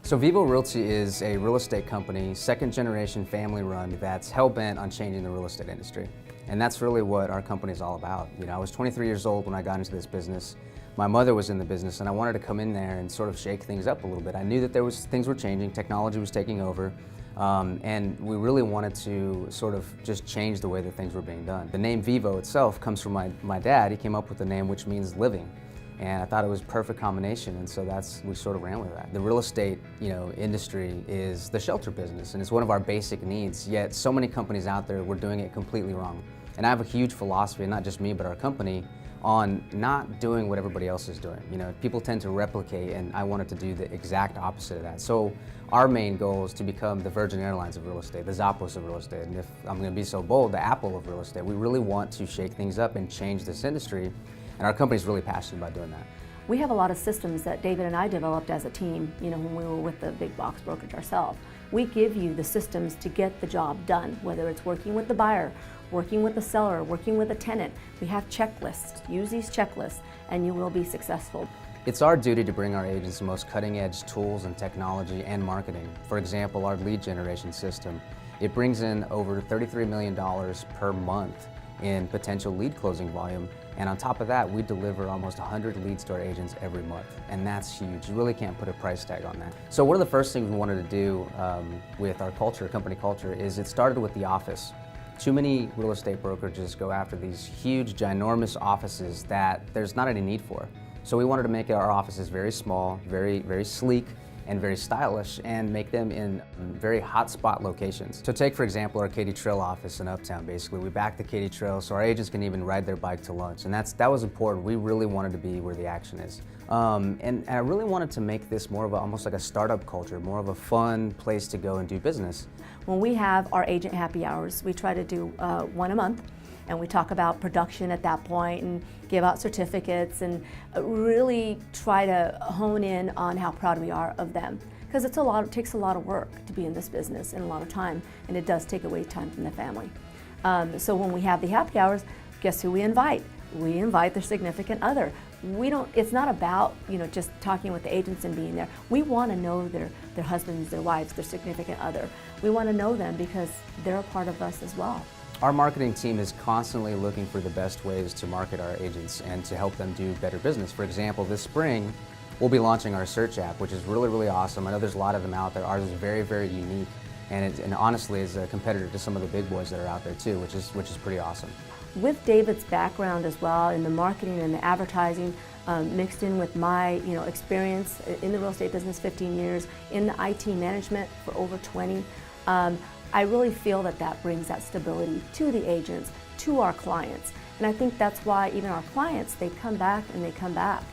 So Vivo Realty is a real estate company, second generation family run, that's hell-bent on changing the real estate industry. And that's really what our company is all about. You know, I was 23 years old when I got into this business. My mother was in the business and I wanted to come in there and sort of shake things up a little bit. I knew that things were changing, technology was taking over, and we really wanted to sort of just change the way that things were being done. The name Vivo itself comes from my dad. He came up with the name, which means living. And I thought it was a perfect combination, and so we sort of ran with that. The real estate, industry is the shelter business, and it's one of our basic needs, yet so many companies out there were doing it completely wrong. And I have a huge philosophy, and not just me, but our company, on not doing what everybody else is doing. You know, people tend to replicate, and I wanted to do the exact opposite of that. So our main goal is to become the Virgin Airlines of real estate, the Zappos of real estate, and if I'm gonna be so bold, the Apple of real estate. We really want to shake things up and change this industry. And our company's really passionate about doing that. We have a lot of systems that David and I developed as a team, when we were with the big box brokerage ourselves. We give you the systems to get the job done, whether it's working with the buyer, working with the seller, working with a tenant. We have checklists. Use these checklists and you will be successful. It's our duty to bring our agents the most cutting-edge tools and technology and marketing. For example, our lead generation system. It brings in over $33 million per month in potential lead closing volume, and on top of that, we deliver almost 100 leads to our agents every month, and that's huge. You really can't put a price tag on that. So one of the first things we wanted to do with our culture, company culture, is it started with the office. Too many real estate brokerages go after these huge, ginormous offices that there's not any need for. So we wanted to make our offices very small, very, very sleek, and very stylish, and make them in very hotspot locations. So take, for example, our Katy Trail office in Uptown. Basically, we back the Katy Trail so our agents can even ride their bike to lunch, and that was important. We really wanted to be where the action is. And I really wanted to make this more of almost like a startup culture, more of a fun place to go and do business. When we have our agent happy hours, we try to do one a month, and we talk about production at that point and give out certificates and really try to hone in on how proud we are of them. Because it takes a lot of work to be in this business and a lot of time, and it does take away time from the family. So when we have the happy hours, guess who we invite? We invite their significant other. It's not about just talking with the agents and being there. We want to know their husbands, their wives, their significant other. We want to know them because they're a part of us as well. Our marketing team is constantly looking for the best ways to market our agents and to help them do better business. For example, this spring, we'll be launching our search app, which is really, really awesome. I know there's a lot of them out there. Ours is very, very unique, and honestly is a competitor to some of the big boys that are out there too, which is pretty awesome. With David's background as well in the marketing and the advertising, mixed in with my experience in the real estate business, 15 years, in the IT management for over 20, I really feel that brings that stability to the agents, to our clients. And I think that's why even our clients, they come back and they come back.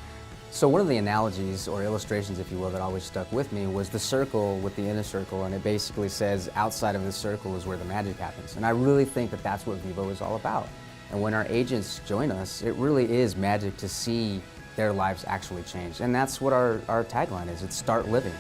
So one of the analogies or illustrations, if you will, that always stuck with me was the circle with the inner circle, and it basically says outside of the circle is where the magic happens. And I really think that that's what Vivo is all about. And when our agents join us, it really is magic to see their lives actually change. And that's what our tagline is. It's start living.